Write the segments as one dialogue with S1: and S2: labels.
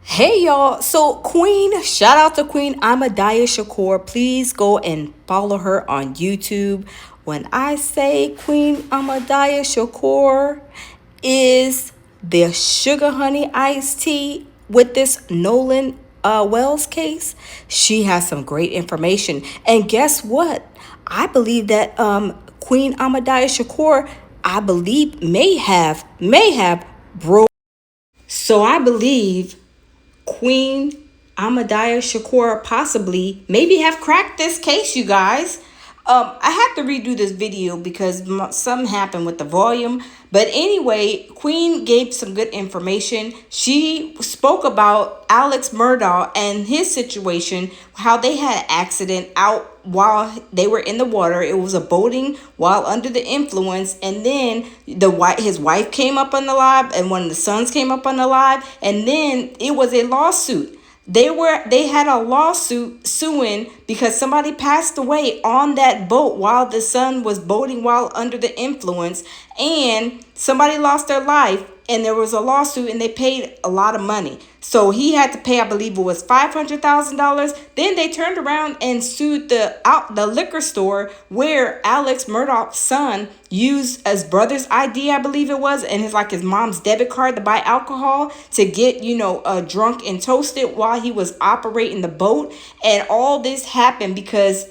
S1: Hey y'all, so Queen, shout out to Queen Amadaya Shakur. Please go and follow her on YouTube. When I say Queen Amadaya Shakur is the sugar honey iced tea with this Nolan Wells case, she has some great information. And guess what? I believe that Queen Amadaya Shakur, I believe may have broke. So I believe Queen Amadaya Shakur possibly maybe have cracked this case, you guys. I had to redo this video because something happened with the volume. But anyway, Queen gave some good information. She spoke about Alex Murdaugh and his situation, how they had an accident out while they were in the water. It was a boating while under the influence, and then his wife came up on the live, and one of the sons came up on the live, and then it was a lawsuit. They had a lawsuit suing because somebody passed away on that boat while the son was boating while under the influence, and somebody lost their life, and there was a lawsuit, and they paid a lot of money. So he had to pay, I believe it was $500,000. Then they turned around and sued the liquor store where Alex Murdaugh's son used his brother's ID, I believe it was, and his mom's debit card to buy alcohol to get drunk and toasted while he was operating the boat. And all this happened because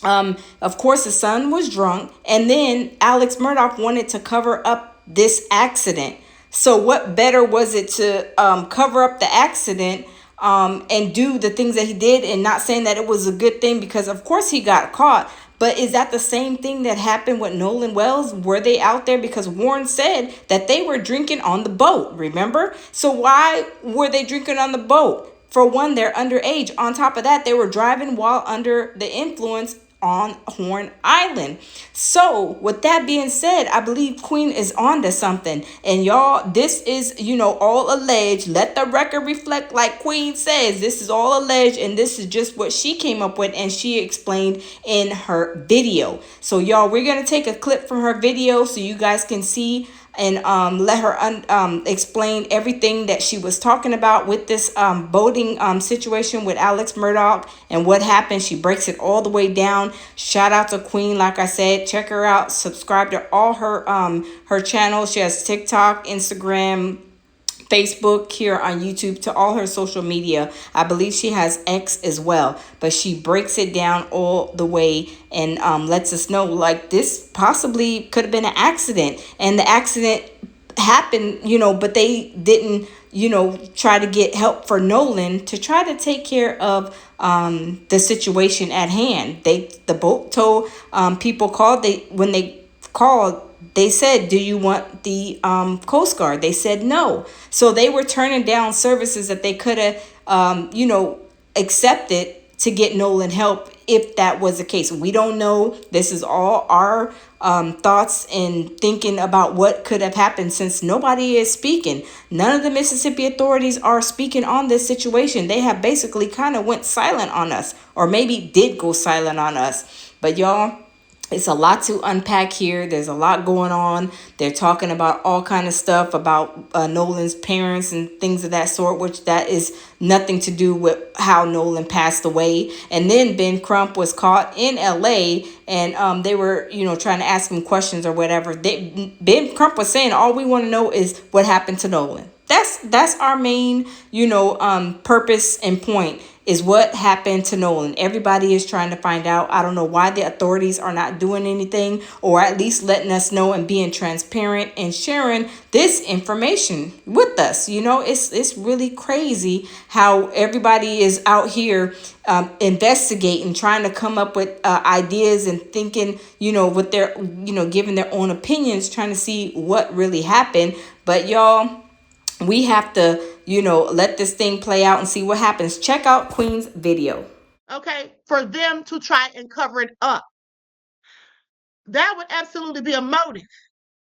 S1: of course the son was drunk, and then Alex Murdaugh wanted to cover up this accident. So what better was it to cover up the accident and do the things that he did, and not saying that it was a good thing because of course he got caught. But is that the same thing that happened with Nolan Wells? Were they out there? Because Warren said that they were drinking on the boat, remember? So why were they drinking on the boat? For one, they're underage. On top of that, they were driving while under the influence on Horn Island. So with that being said, I believe Queen is on to something. And y'all, this is, all alleged. Let the record reflect, like Queen says. This is all alleged, and this is just what she came up with and she explained in her video. So y'all, we're going to take a clip from her video so you guys can see and let her explain everything that she was talking about with this boating situation with Alex Murdaugh and what happened. She breaks it all the way down. Shout out to Queen. Like I said, check her out. Subscribe to all her channels. She has TikTok, Instagram, Facebook, here on YouTube, to all her social media. I believe she has X as well, but she breaks it down all the way and lets us know like this possibly could have been an accident, and the accident happened, but they didn't, try to get help for Nolan to try to take care of the situation at hand. The boat tow people called, when they called, they said, do you want the Coast Guard? They said no. So they were turning down services that they could have, accepted to get Nolan help if that was the case. We don't know. This is all our thoughts and thinking about what could have happened, since nobody is speaking. None of the Mississippi authorities are speaking on this situation. They have basically kind of went silent on us, or maybe did go silent on us. But y'all, it's a lot to unpack here. There's a lot going on. They're talking about all kind of stuff about Nolan's parents and things of that sort, which that is nothing to do with how Nolan passed away. And then Ben Crump was caught in LA, and they were, trying to ask him questions or whatever. Ben Crump was saying, all we want to know is what happened to Nolan. That's our main, purpose and point, is what happened to Nolan. Everybody is trying to find out. I don't know why the authorities are not doing anything, or at least letting us know and being transparent and sharing this information with us. It's really crazy how everybody is out here investigating, trying to come up with ideas and thinking, with their, giving their own opinions, trying to see what really happened. But y'all, we have to, let this thing play out and see what happens. Check out Queen's video.
S2: Okay, for them to try and cover it up. That would absolutely be a motive.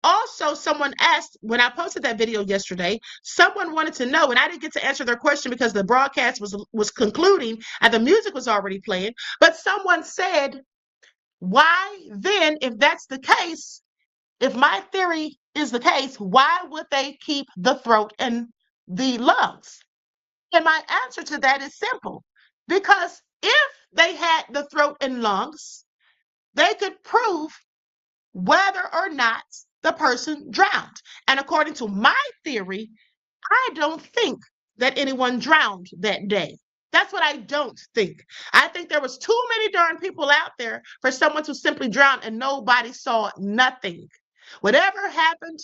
S2: Also, someone asked when I posted that video yesterday, someone wanted to know, and I didn't get to answer their question because the broadcast was concluding and the music was already playing. But someone said, why then, if that's the case, if my theory is the case, why would they keep the throat and the lungs? And my answer to that is simple, because if they had the throat and lungs, they could prove whether or not the person drowned. And according to my theory, I don't think that anyone drowned that day. That's what I don't think. I think there was too many darn people out there for someone to simply drown and nobody saw nothing. Whatever happened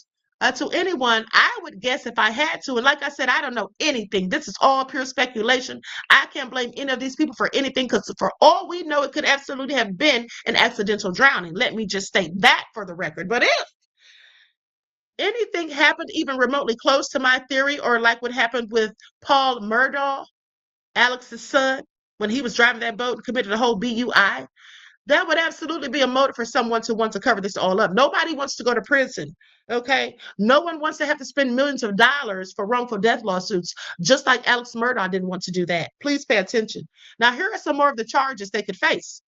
S2: to anyone, I would guess if I had to. And like I said, I don't know anything. This is all pure speculation. I can't blame any of these people for anything, because for all we know, it could absolutely have been an accidental drowning. Let me just state that for the record. But if anything happened even remotely close to my theory, or like what happened with Paul Murdaugh, Alex's son, when he was driving that boat and committed a whole BUI, that would absolutely be a motive for someone to want to cover this all up. Nobody wants to go to prison, okay? No one wants to have to spend millions of dollars for wrongful death lawsuits, just like Alex Murdaugh didn't want to do that. Please pay attention. Now, here are some more of the charges they could face.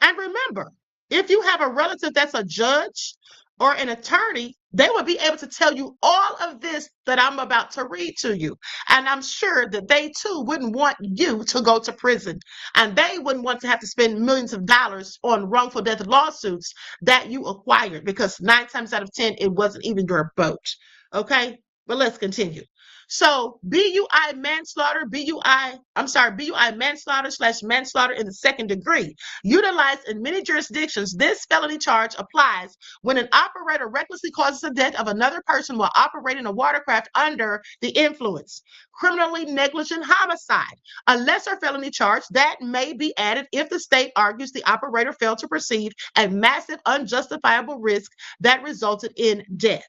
S2: And remember, if you have a relative that's a judge or an attorney, they will be able to tell you all of this that I'm about to read to you. And I'm sure that they too wouldn't want you to go to prison. And they wouldn't want to have to spend millions of dollars on wrongful death lawsuits that you acquired, because 9 times out of 10, it wasn't even your boat. Okay? But let's continue. So BUI manslaughter, BUI manslaughter / manslaughter in the second degree. Utilized in many jurisdictions, this felony charge applies when an operator recklessly causes the death of another person while operating a watercraft under the influence. Criminally negligent homicide, a lesser felony charge that may be added if the state argues the operator failed to perceive a massive unjustifiable risk that resulted in death.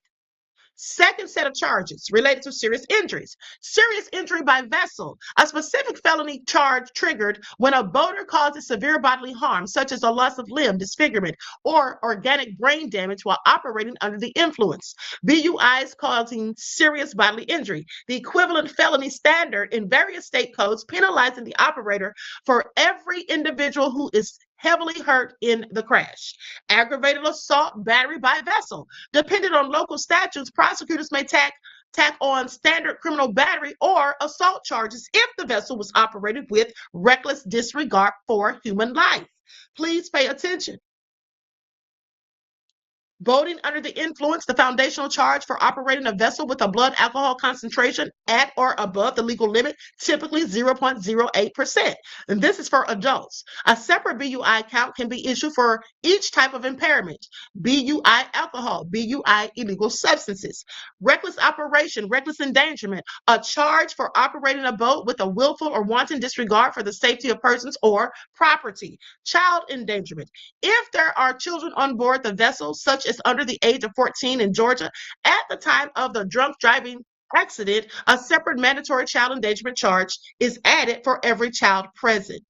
S2: Second set of charges related to serious injuries. Serious injury by vessel, a specific felony charge triggered when a boater causes severe bodily harm, such as a loss of limb, disfigurement, or organic brain damage while operating under the influence. BUIs causing serious bodily injury, the equivalent felony standard in various state codes penalizing the operator for every individual who is heavily hurt in the crash. Aggravated assault battery by vessel. Depending on local statutes, prosecutors may tack on standard criminal battery or assault charges if the vessel was operated with reckless disregard for human life. Please pay attention. Boating under the influence, the foundational charge for operating a vessel with a blood alcohol concentration at or above the legal limit, typically 0.08%. And this is for adults. A separate BUI count can be issued for each type of impairment: BUI alcohol, BUI illegal substances. Reckless operation, reckless endangerment, a charge for operating a boat with a willful or wanton disregard for the safety of persons or property. Child endangerment. If there are children on board the vessel, such as under the age of 14 in Georgia, at the time of the drunk driving accident, a separate mandatory child endangerment charge is added for every child present.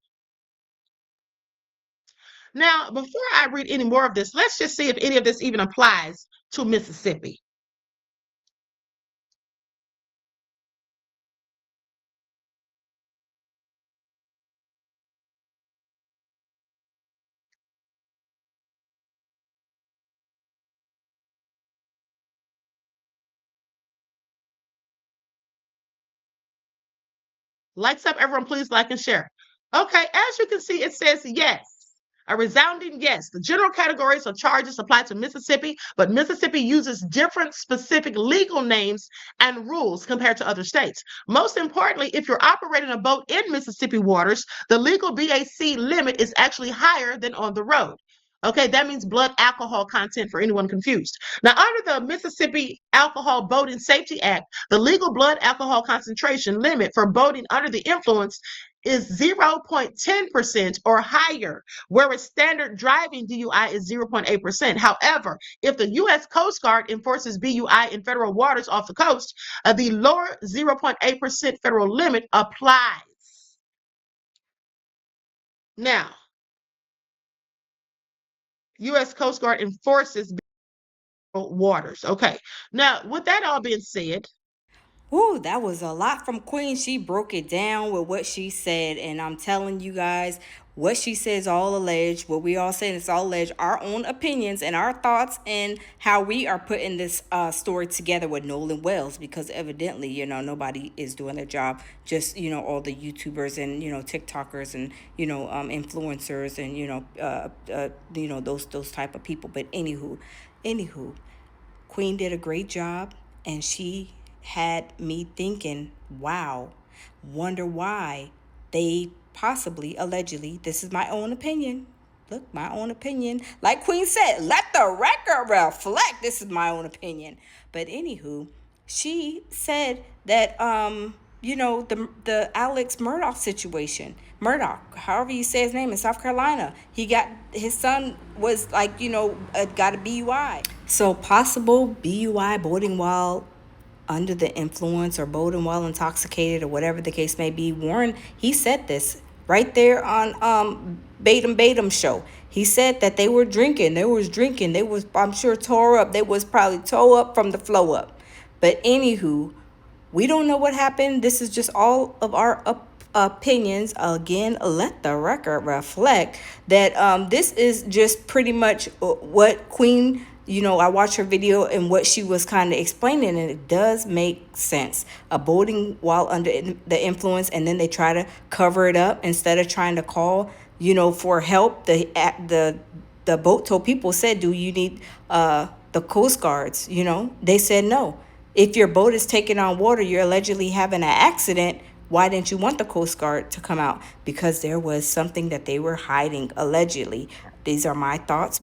S2: Now, before I read any more of this, let's just see if any of this even applies to Mississippi. Lights up, everyone, please like and share. Okay, as you can see, it says yes. A resounding yes. The general categories of charges apply to Mississippi, but Mississippi uses different specific legal names and rules compared to other states. Most importantly, if you're operating a boat in Mississippi waters, the legal BAC limit is actually higher than on the road. Okay, that means blood alcohol content for anyone confused. Now, under the Mississippi Alcohol Boating Safety Act, the legal blood alcohol concentration limit for boating under the influence is 0.10% or higher, whereas standard driving DUI is 0.8%. However, if the U.S. Coast Guard enforces BUI in federal waters off the coast, the lower 0.8% federal limit applies. Now, U.S. Coast Guard enforces waters. Okay. Now, with that all being said,
S1: Woo, that was a lot from Queen. She broke it down with what she said. And I'm telling you guys, what she says all alleged. What we all saying is all alleged. Our own opinions and our thoughts and how we are putting this story together with Nolan Wells. Because evidently, nobody is doing their job. Just, all the YouTubers and, TikTokers and, influencers and, those type of people. But anywho, Queen did a great job, and she had me thinking, wow, wonder why they possibly, allegedly, this is my own opinion. Look, my own opinion. Like Queen said, let the record reflect. This is my own opinion. But anywho, she said that the Alex Murdoch situation. Murdoch, however you say his name, in South Carolina, he got his son was like got a BUI. So possible BUI, boating while under the influence or boating while intoxicated or whatever the case may be. Warren, he said this right there on Batum show. He said that they were drinking. They was, I'm sure, tore up. They was probably tore up from the flow up. But anywho, we don't know what happened. This is just all of our opinions. Again, let the record reflect that this is just pretty much what Queen, I watched her video and what she was kind of explaining, and it does make sense. Boating while under the influence, and then they try to cover it up instead of trying to call, for help. The boat tow people said, do you need the Coast Guards? They said no. If your boat is taking on water, you're allegedly having an accident. Why didn't you want the Coast Guard to come out? Because there was something that they were hiding, allegedly. These are my thoughts.